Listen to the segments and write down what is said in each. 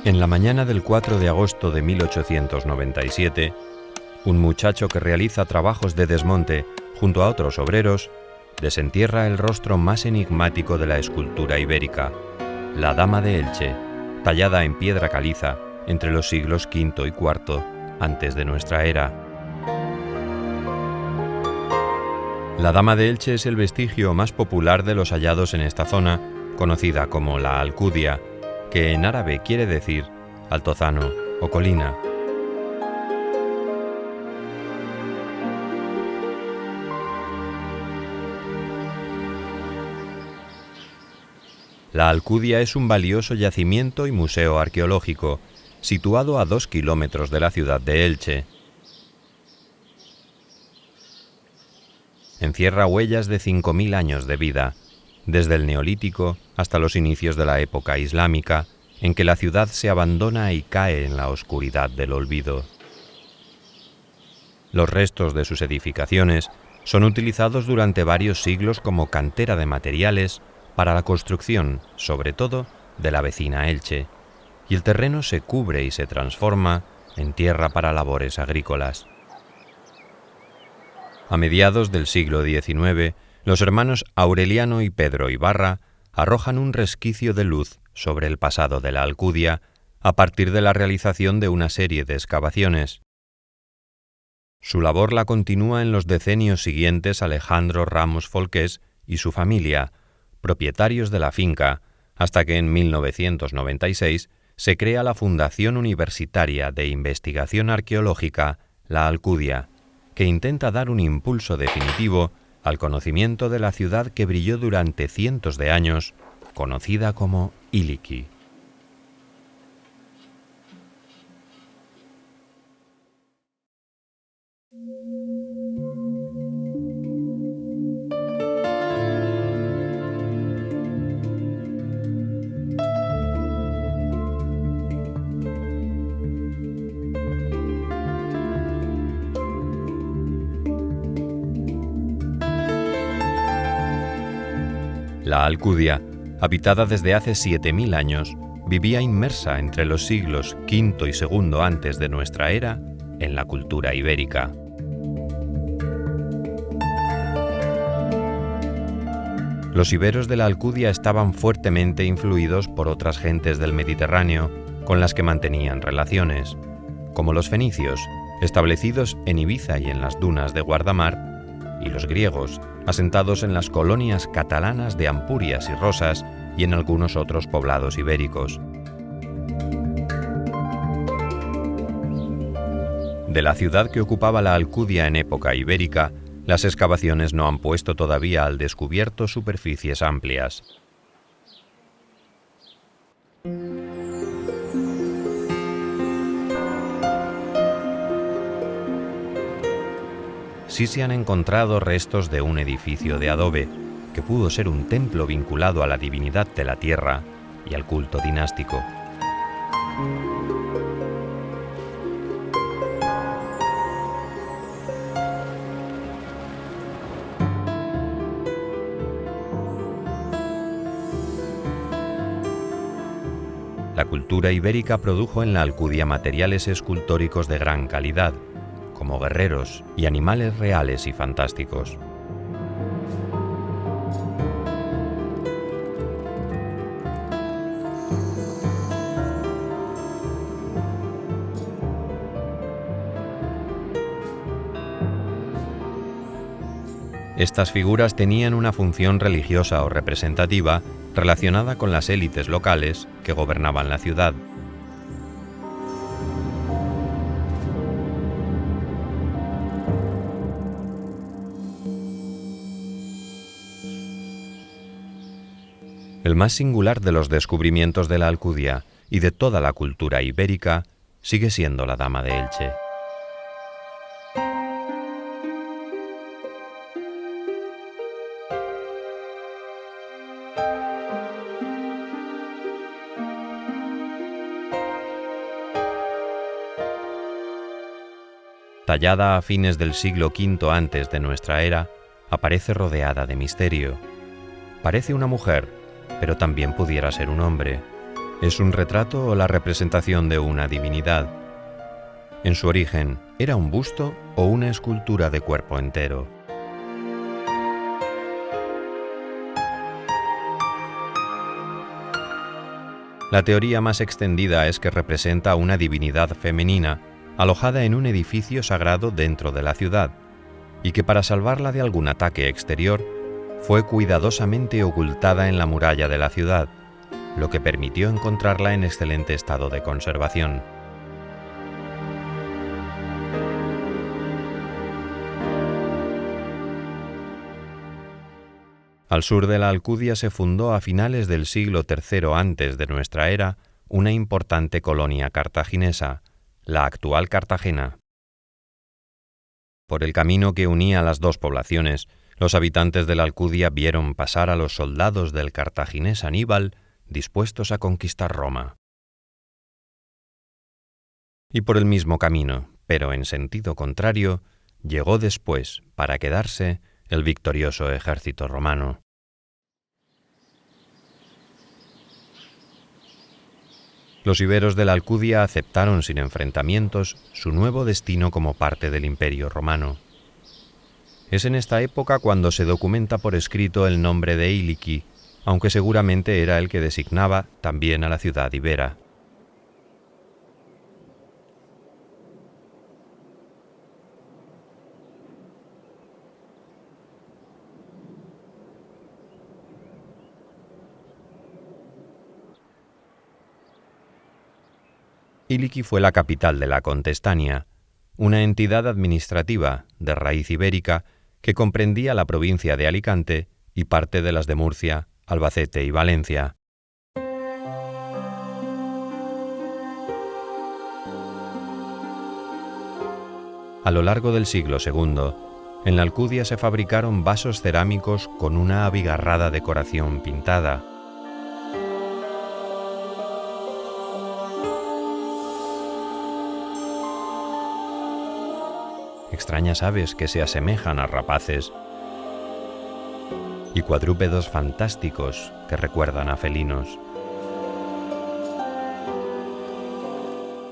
En la mañana del 4 de agosto de 1897, un muchacho que realiza trabajos de desmonte junto a otros obreros desentierra el rostro más enigmático de la escultura ibérica, la Dama de Elche, tallada en piedra caliza entre los siglos V y IV antes de nuestra era. La Dama de Elche es el vestigio más popular de los hallados en esta zona, conocida como la Alcudia, que en árabe quiere decir altozano o colina. La Alcudia es un valioso yacimiento y museo arqueológico, situado a 2 kilómetros de la ciudad de Elche. Encierra huellas de 5.000 años de vida, desde el Neolítico hasta los inicios de la época islámica, en que la ciudad se abandona y cae en la oscuridad del olvido. Los restos de sus edificaciones son utilizados durante varios siglos como cantera de materiales para la construcción, sobre todo, de la vecina Elche, y el terreno se cubre y se transforma en tierra para labores agrícolas. A mediados del siglo XIX, los hermanos Aureliano y Pedro Ibarra arrojan un resquicio de luz sobre el pasado de la Alcudia a partir de la realización de una serie de excavaciones. Su labor la continúa en los decenios siguientes Alejandro Ramos Folqués y su familia, propietarios de la finca, hasta que en 1996 se crea la Fundación Universitaria de Investigación Arqueológica, la Alcudia, que intenta dar un impulso definitivo al conocimiento de la ciudad que brilló durante cientos de años, conocida como Iliki. La Alcudia, habitada desde hace 7.000 años, vivía inmersa entre los siglos V y II antes de nuestra era en la cultura ibérica. Los iberos de la Alcudia estaban fuertemente influidos por otras gentes del Mediterráneo con las que mantenían relaciones, como los fenicios, establecidos en Ibiza y en las dunas de Guardamar, y los griegos, asentados en las colonias catalanas de Ampurias y Rosas y en algunos otros poblados ibéricos. De la ciudad que ocupaba la Alcudia en época ibérica, las excavaciones no han puesto todavía al descubierto superficies amplias. Sí se han encontrado restos de un edificio de adobe, que pudo ser un templo vinculado a la divinidad de la tierra y al culto dinástico. La cultura ibérica produjo en la Alcudia materiales escultóricos de gran calidad, como guerreros y animales reales y fantásticos. Estas figuras tenían una función religiosa o representativa relacionada con las élites locales que gobernaban la ciudad. El más singular de los descubrimientos de la Alcudia y de toda la cultura ibérica sigue siendo la Dama de Elche. Tallada a fines del siglo V antes de nuestra era, aparece rodeada de misterio. Parece una mujer, pero también pudiera ser un hombre. ¿Es un retrato o la representación de una divinidad? En su origen, ¿era un busto o una escultura de cuerpo entero? La teoría más extendida es que representa a una divinidad femenina alojada en un edificio sagrado dentro de la ciudad, y que para salvarla de algún ataque exterior, fue cuidadosamente ocultada en la muralla de la ciudad, lo que permitió encontrarla en excelente estado de conservación. Al sur de la Alcudia se fundó a finales del siglo III antes de nuestra era una importante colonia cartaginesa, la actual Cartagena. Por el camino que unía las dos poblaciones, los habitantes de la Alcudia vieron pasar a los soldados del cartaginés Aníbal dispuestos a conquistar Roma. Y por el mismo camino, pero en sentido contrario, llegó después, para quedarse, el victorioso ejército romano. Los iberos de la Alcudia aceptaron sin enfrentamientos su nuevo destino como parte del Imperio romano. Es en esta época cuando se documenta por escrito el nombre de Iliqui, aunque seguramente era el que designaba también a la ciudad ibera. Iliqui fue la capital de la Contestania, una entidad administrativa de raíz ibérica que comprendía la provincia de Alicante y parte de las de Murcia, Albacete y Valencia. A lo largo del siglo II, en la Alcudia se fabricaron vasos cerámicos con una abigarrada decoración pintada. Extrañas aves que se asemejan a rapaces y cuadrúpedos fantásticos que recuerdan a felinos.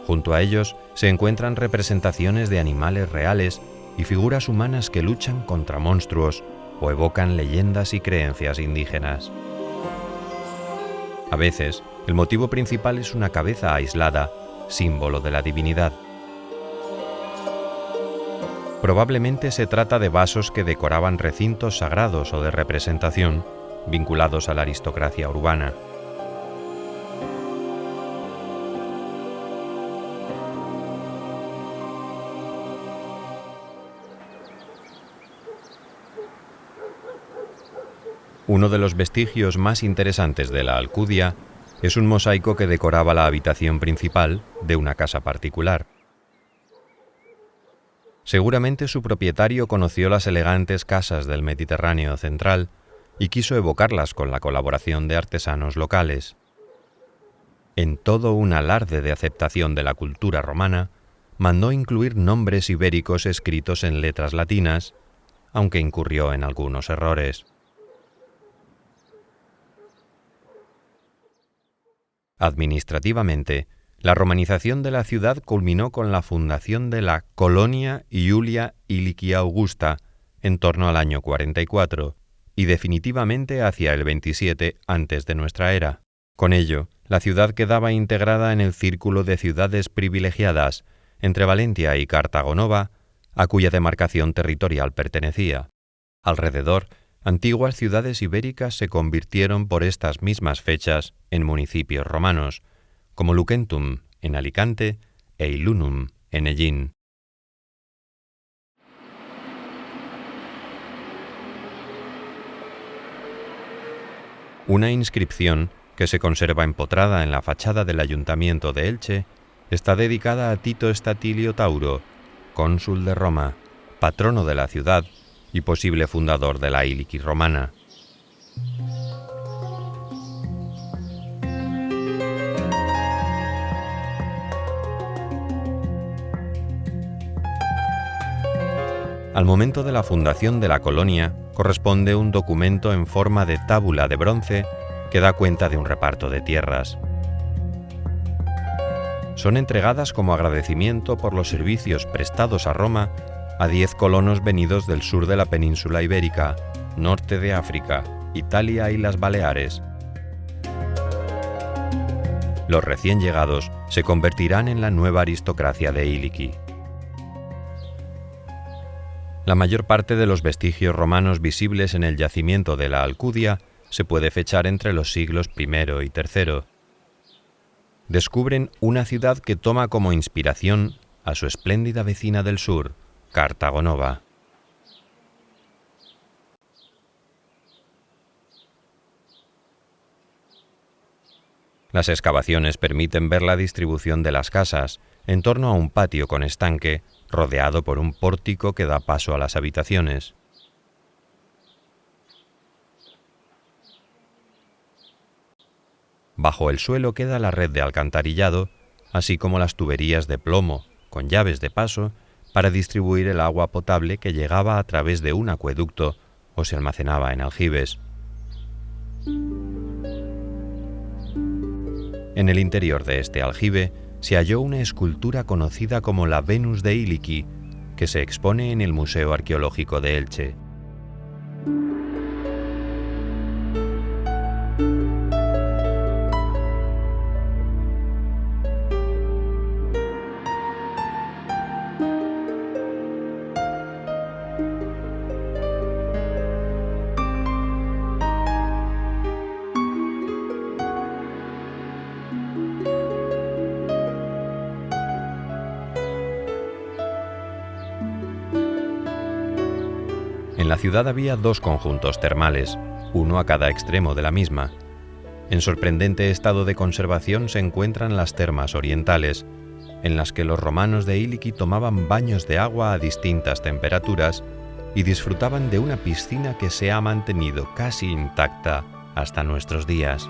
Junto a ellos se encuentran representaciones de animales reales y figuras humanas que luchan contra monstruos o evocan leyendas y creencias indígenas. A veces, el motivo principal es una cabeza aislada, símbolo de la divinidad. Probablemente se trata de vasos que decoraban recintos sagrados o de representación, vinculados a la aristocracia urbana. Uno de los vestigios más interesantes de la Alcudia es un mosaico que decoraba la habitación principal de una casa particular. Seguramente su propietario conoció las elegantes casas del Mediterráneo central y quiso evocarlas con la colaboración de artesanos locales. En todo un alarde de aceptación de la cultura romana, mandó incluir nombres ibéricos escritos en letras latinas, aunque incurrió en algunos errores. Administrativamente, la romanización de la ciudad culminó con la fundación de la Colonia Iulia Iliquia Augusta en torno al año 44 y definitivamente hacia el 27 antes de nuestra era. Con ello, la ciudad quedaba integrada en el círculo de ciudades privilegiadas entre Valentia y Cartago Nova, a cuya demarcación territorial pertenecía. Alrededor, antiguas ciudades ibéricas se convirtieron por estas mismas fechas en municipios romanos, como Lucentum, en Alicante, e Ilunum, en Ellín. Una inscripción que se conserva empotrada en la fachada del Ayuntamiento de Elche está dedicada a Tito Estatilio Tauro, cónsul de Roma, patrono de la ciudad y posible fundador de la Iliqui romana. Al momento de la fundación de la colonia corresponde un documento en forma de tábula de bronce que da cuenta de un reparto de tierras. son entregadas como agradecimiento por los servicios prestados a Roma a 10 colonos venidos del sur de la península ibérica, norte de África, Italia y las Baleares. Los recién llegados se convertirán en la nueva aristocracia de Iliki. La mayor parte de los vestigios romanos visibles en el yacimiento de la Alcudia se puede fechar entre los siglos I y III. Descubren una ciudad que toma como inspiración a su espléndida vecina del sur, Cartago Nova. Las excavaciones permiten ver la distribución de las casas en torno a un patio con estanque, rodeado por un pórtico que da paso a las habitaciones. Bajo el suelo queda la red de alcantarillado, así como las tuberías de plomo, con llaves de paso, para distribuir el agua potable que llegaba a través de un acueducto o se almacenaba en aljibes. En el interior de este aljibe se halló una escultura conocida como la Venus de Iliki, que se expone en el Museo Arqueológico de Elche. En la ciudad había 2 conjuntos termales, uno a cada extremo de la misma. En sorprendente estado de conservación se encuentran las termas orientales, en las que los romanos de Iliki tomaban baños de agua a distintas temperaturas y disfrutaban de una piscina que se ha mantenido casi intacta hasta nuestros días.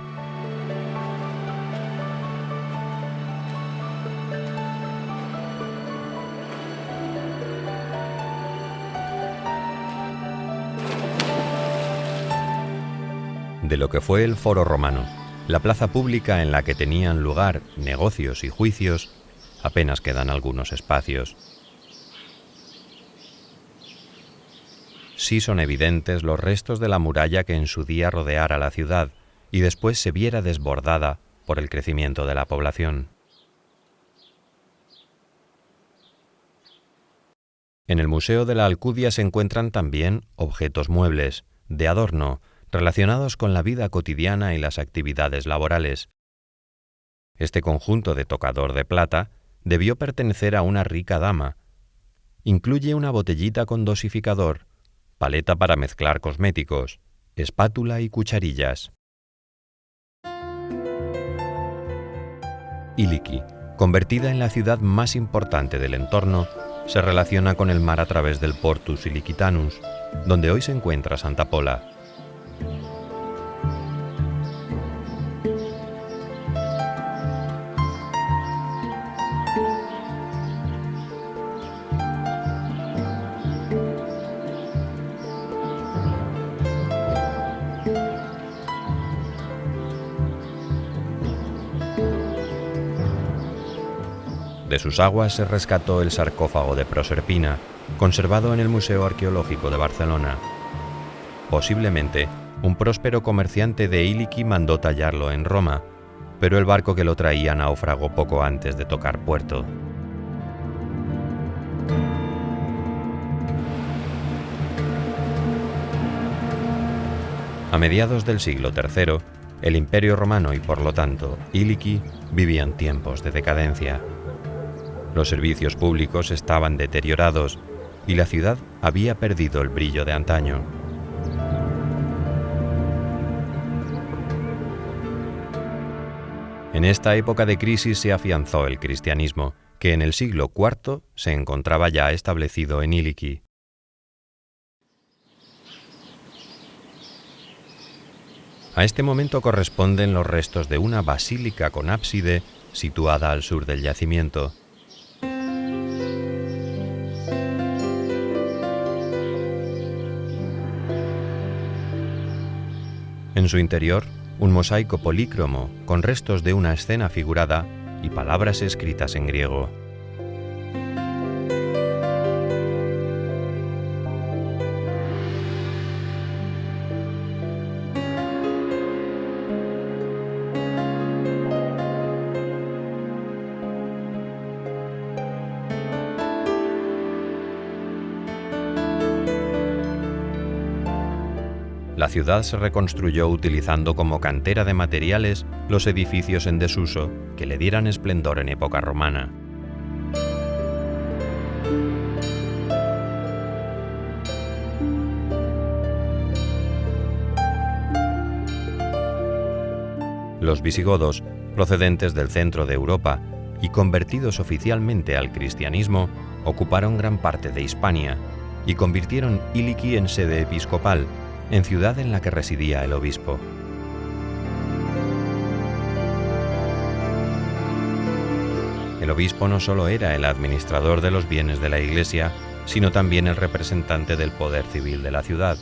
De lo que fue el Foro Romano, la plaza pública en la que tenían lugar negocios y juicios, apenas quedan algunos espacios. Sí son evidentes los restos de la muralla que en su día rodeara la ciudad y después se viera desbordada por el crecimiento de la población. En el Museo de la Alcudia se encuentran también objetos muebles, de adorno, relacionados con la vida cotidiana y las actividades laborales. Este conjunto de tocador de plata debió pertenecer a una rica dama. Incluye una botellita con dosificador, paleta para mezclar cosméticos, espátula y cucharillas. Iliki, convertida en la ciudad más importante del entorno, se relaciona con el mar a través del Portus Iliquitanus, donde hoy se encuentra Santa Pola. De sus aguas se rescató el sarcófago de Proserpina, conservado en el Museo Arqueológico de Barcelona. Posiblemente, un próspero comerciante de Iliki mandó tallarlo en Roma, pero el barco que lo traía naufragó poco antes de tocar puerto. A mediados del siglo III, el Imperio Romano y por lo tanto Iliki vivían tiempos de decadencia. Los servicios públicos estaban deteriorados y la ciudad había perdido el brillo de antaño. En esta época de crisis se afianzó el cristianismo, que en el siglo IV se encontraba ya establecido en Iliki. A este momento corresponden los restos de una basílica con ábside situada al sur del yacimiento. En su interior, un mosaico polícromo con restos de una escena figurada y palabras escritas en griego. La ciudad se reconstruyó utilizando como cantera de materiales los edificios en desuso que le dieran esplendor en época romana. Los visigodos, procedentes del centro de Europa y convertidos oficialmente al cristianismo, ocuparon gran parte de Hispania y convirtieron Iliki en sede episcopal, en ciudad en la que residía el obispo. El obispo no solo era el administrador de los bienes de la Iglesia, sino también el representante del poder civil de la ciudad.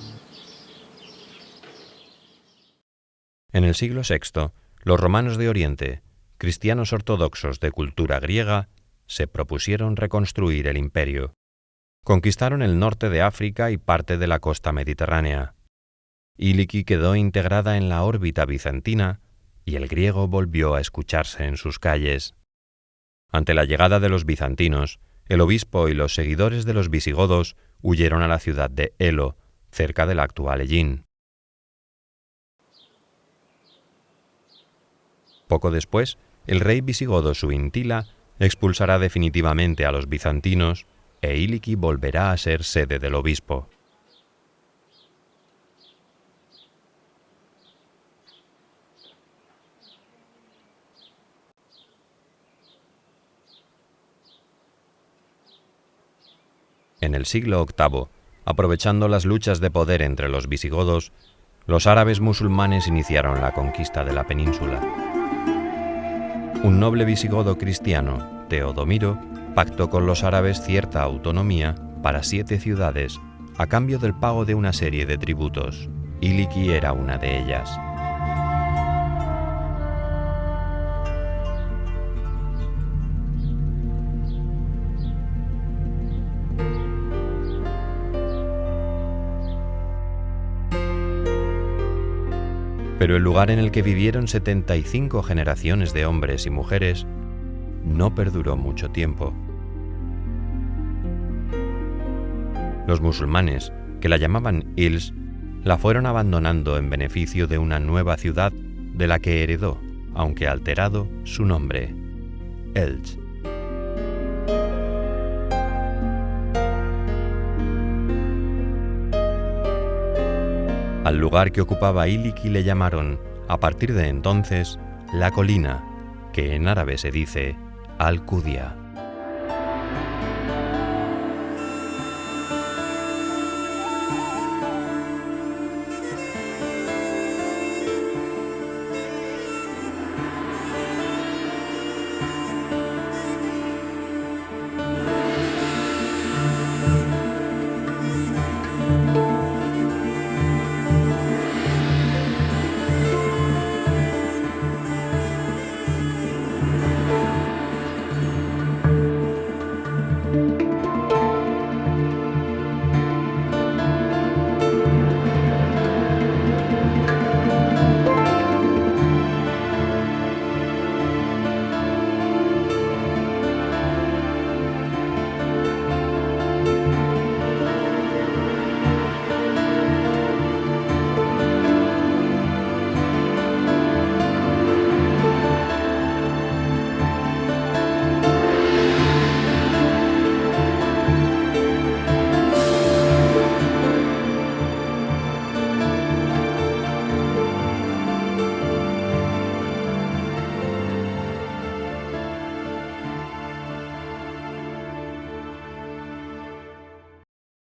En el siglo VI, los romanos de Oriente, cristianos ortodoxos de cultura griega, se propusieron reconstruir el imperio. Conquistaron el norte de África y parte de la costa mediterránea. Iliki quedó integrada en la órbita bizantina y el griego volvió a escucharse en sus calles. Ante la llegada de los bizantinos, el obispo y los seguidores de los visigodos huyeron a la ciudad de Elo, cerca del actual Hellín. Poco después, el rey visigodo Suintila expulsará definitivamente a los bizantinos e Iliki volverá a ser sede del obispo. En el siglo VIII, aprovechando las luchas de poder entre los visigodos, los árabes musulmanes iniciaron la conquista de la península. Un noble visigodo cristiano, Teodomiro, pactó con los árabes cierta autonomía para 7 ciudades a cambio del pago de una serie de tributos. Iliki era una de ellas. Pero el lugar en el que vivieron 75 generaciones de hombres y mujeres no perduró mucho tiempo. Los musulmanes, que la llamaban Ils, la fueron abandonando en beneficio de una nueva ciudad de la que heredó, aunque alterado, su nombre, Elch. Al lugar que ocupaba Iliki le llamaron, a partir de entonces, la colina, que en árabe se dice Al-Qudia.